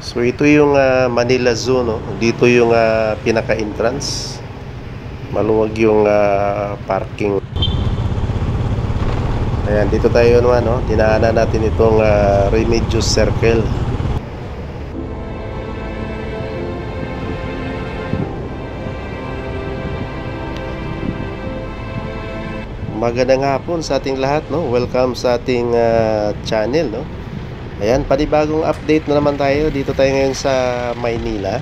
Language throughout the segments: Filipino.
So ito yung Manila Zoo, no? Dito yung pinaka-entrance. Maluwag yung parking. Ayan, dito tayo naman, no? Dinaanan natin itong Remedios Circle. Magandang hapon sa ating lahat, no? Welcome sa ating channel, no? Ayan, panibagong update na naman tayo. Dito tayo ngayon sa Maynila.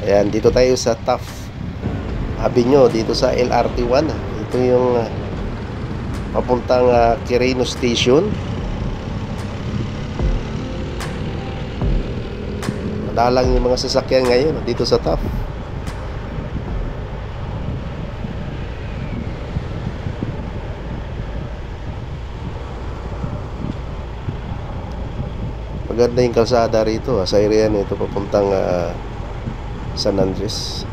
Ayan, dito tayo sa Taft Avenue, dito sa LRT1. Ito yung papuntang Quirino Station. Madalang yung mga sasakyan ngayon dito sa Taft. Maganda yung kalsada rito sa area nito papuntang San Andres.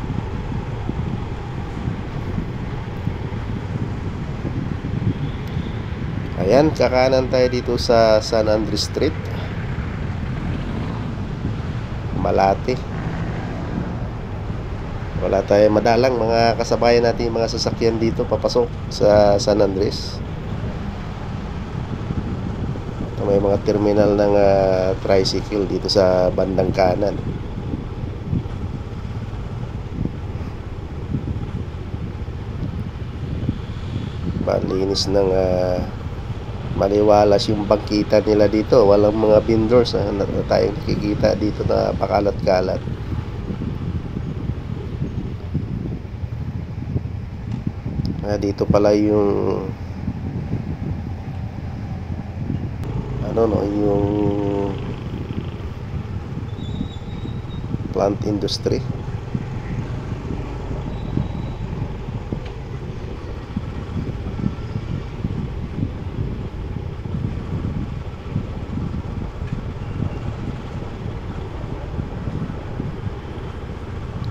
Ayan, kakanan tayo dito sa San Andres Street, Malate. Wala tayo madalang mga kasabayan natin, mga sasakyan dito papasok sa San Andres. May mga terminal ng tricycle dito sa bandang kanan. Malinis ng maliwalas yung bangkita nila dito. Walang mga vendors na tayong nakikita dito na pakalat-kalat. Dito pala yung yung plant industry.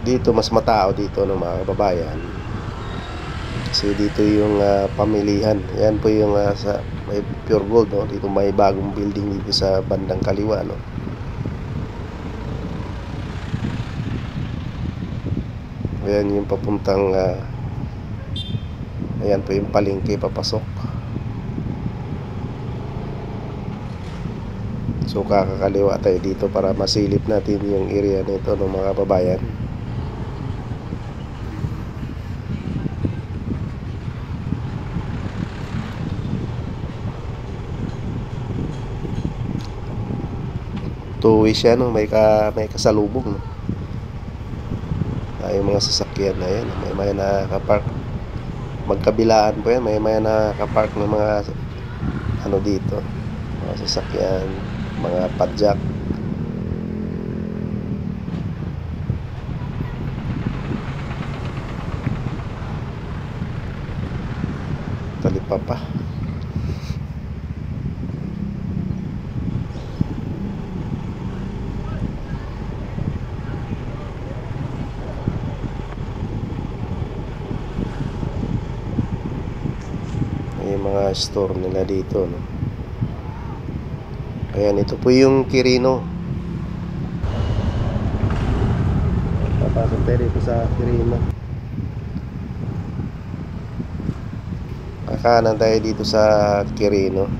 Dito mas matao dito ng mga kababayan, kasi dito yung pamilihan. Yan po yung sa may Pure Gold, no? Dito may bagong building dito sa bandang kaliwa, no? Ayan yung papuntang ayan po yung palengke papasok. So kakakaliwa tayo dito para masilip natin yung area nito ng mga kababayan. Two-way siya, no? May kasalubong, no? Yung mga sasakyan na yan, may nakapark magkabilaan po yan. May nakapark ng mga dito, mga sasakyan, mga padjak. Talipapa. Yung mga store nila dito, no? Ayan, ito po yung Quirino. Papasok tayo dito sa Quirino. Kakanan tayo dito sa Quirino.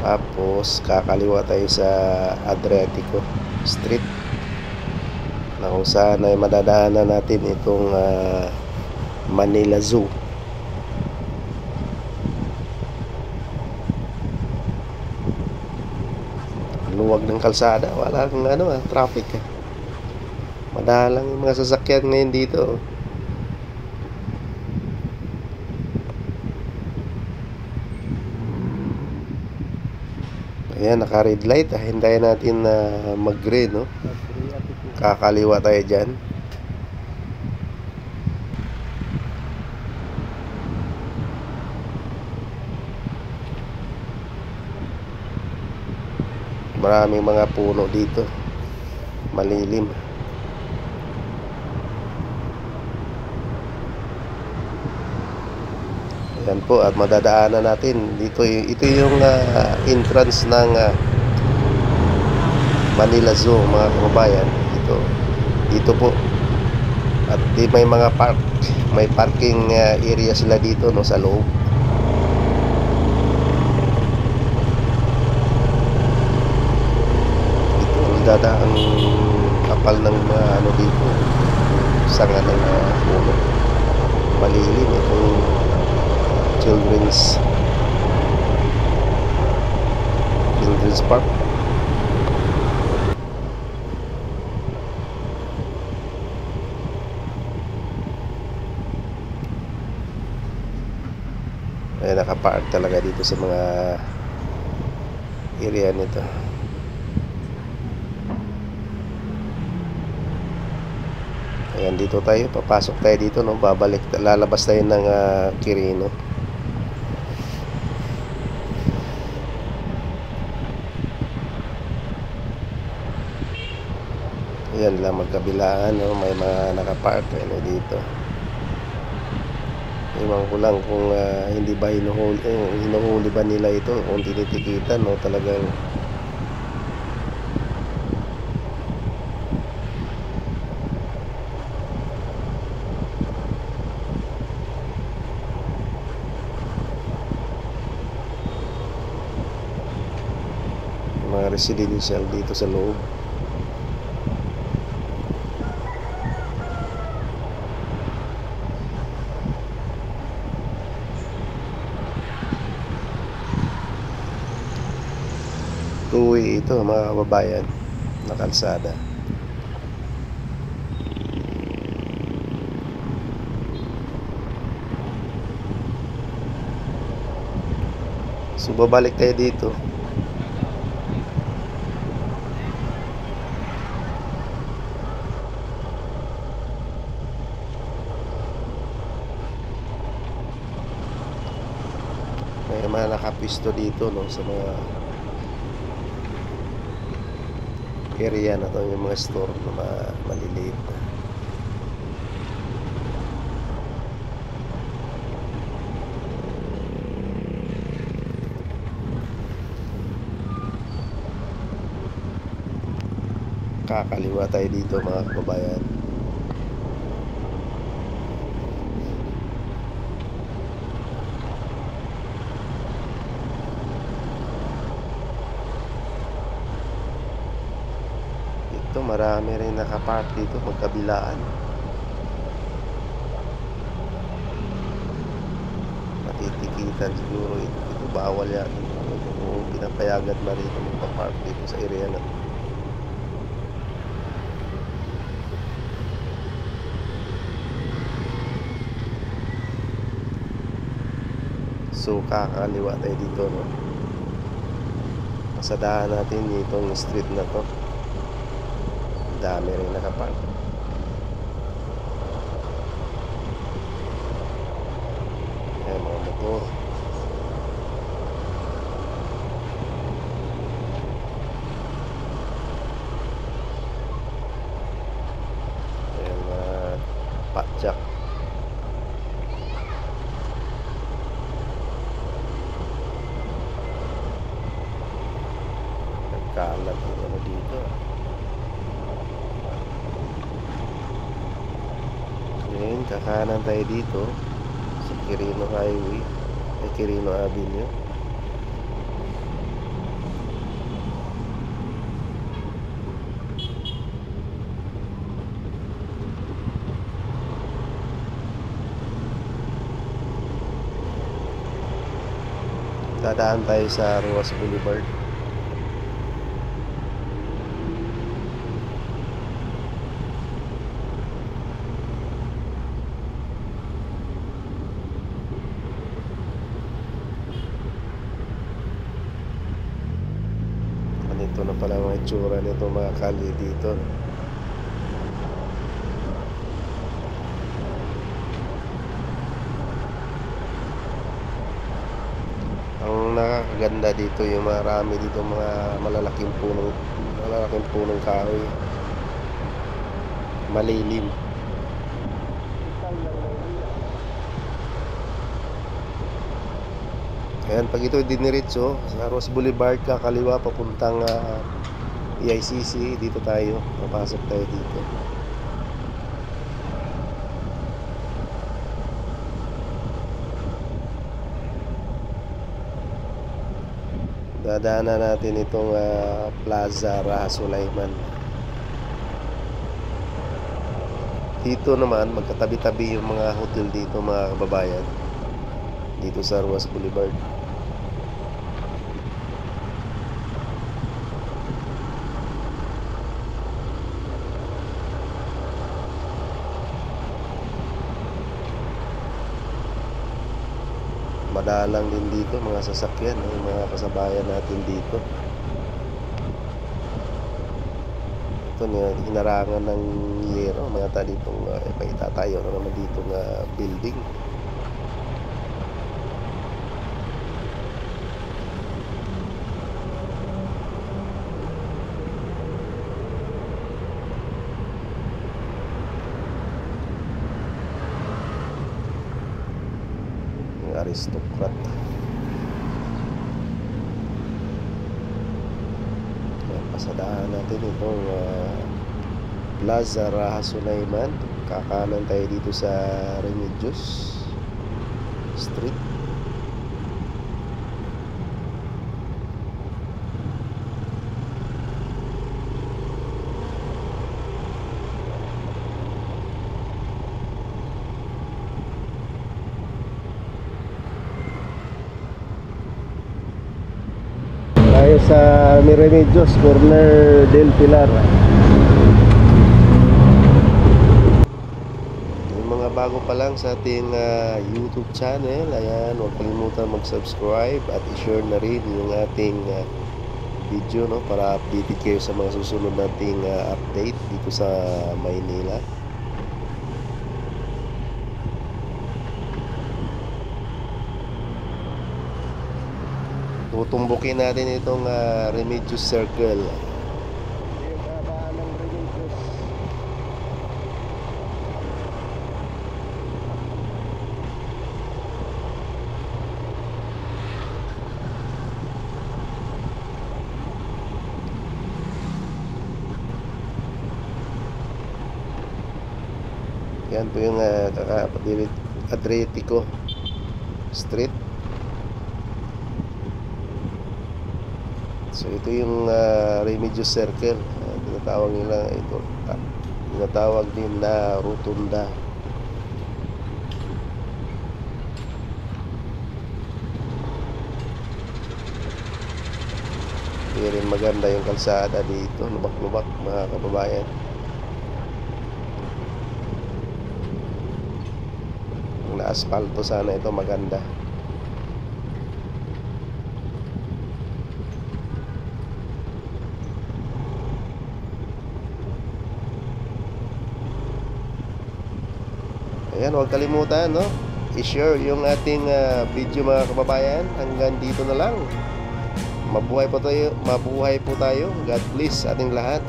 Tapos kakaliwa tayo sa Adriatico Street, na kung saan ay madadaanan natin itong Manila Zoo. Luwag ng kalsada, wala kang traffic. Madalang yung mga sasakyan ngayon dito. Ayan, naka red light. Hintayin natin na mag-green, no? Kakaliwa tayo dyan. Maraming mga puno dito, malilim. Yan po, at madadaanan natin dito. Ito yung entrance ng Manila Zoo, mga kababayan. Dito po. At may mga may parking area sila dito, no, sa loob. Ito ang kapal ng ano dito, sanga ng puno. Malilim itong children's park. Ay, nakapark talaga dito sa mga area nito. Ayan, dito tayo, papasok tayo dito, no? Lalabas tayo ng Quirino. Ayan lang, magkabilaan, no? May mga nakapark dito. Ewan ko lang kung hindi ba hinuhuli ba nila ito, kung tinitikitan, no? Talagang mga residential dito sa loob. Two-way ito, mga kababayan, na kalsada. So babalik tayo dito. May mga nakapisto dito, no, sa mga area na to, yung mga store na maliliit na. Kakaliwa tayo dito, mga kababayan. Ito, marami rin nakapark dito, magkabilaan. Matitikitan siguro ito. Ito bawal yan. Kung pinapayagan na rito magpapark dito sa area na. So kakaliwa tayo dito, no? Pasadahan natin itong street na to. Dami rin nakapark. Ayan, mga motor. Ayan, mga patjak. Nagkalat yung ano dito. Ngayon, kakanan tayo dito sa Quirino Highway, ay Quirino Avenue. Dadaan tayo sa Ruas Boulevard. Ito na pala mga itsura nito, mga kalye dito. Ang nakakaganda dito, yung marami dito mga malalaking punong kahoy. Malilim. Ayan, pag ito diniretso sa Ross Boulevard, kakaliwa papuntang PICC, dito tayo, papasok tayo dito. Dadaanan natin itong Plaza Raha Sulaiman. Dito naman magkatabi-tabi yung mga hotel dito, mga kababayan, dito sa Ruas Boulevard. Madalang din dito mga sasakyan, yung mga kasabayan natin dito. Ito niya, hinarangan ng yero, mga ditong paitatayo na naman dito nga building. Aristocrat. Pasadahan natin itong Plaza Raha Sulaiman. Kakanan tayo dito sa Remedios Street. Tayo sa Remedios, corner del Pilar. Yung mga bago pa lang sa ating YouTube channel, ayan, huwag kalimutan mag-subscribe at i-share na rin yung ating video, no, para updated kayo sa mga susunod nating update dito sa Maynila. Tutumbukin natin itong Remedios Circle. Yan po yung Atletico Street. So ito yung Remedios Circle, tinatawag nila ito, tinatawag din na Rotunda. Hindi rin maganda yung kalsada dito, lubak-lubak mga kababayan. Kung na-asfalto sana ito, maganda. Ayan, huwag kalimutan, no, i-share yung ating video mga kababayan. Hanggang dito na lang. Mabuhay po tayo. God bless ating lahat.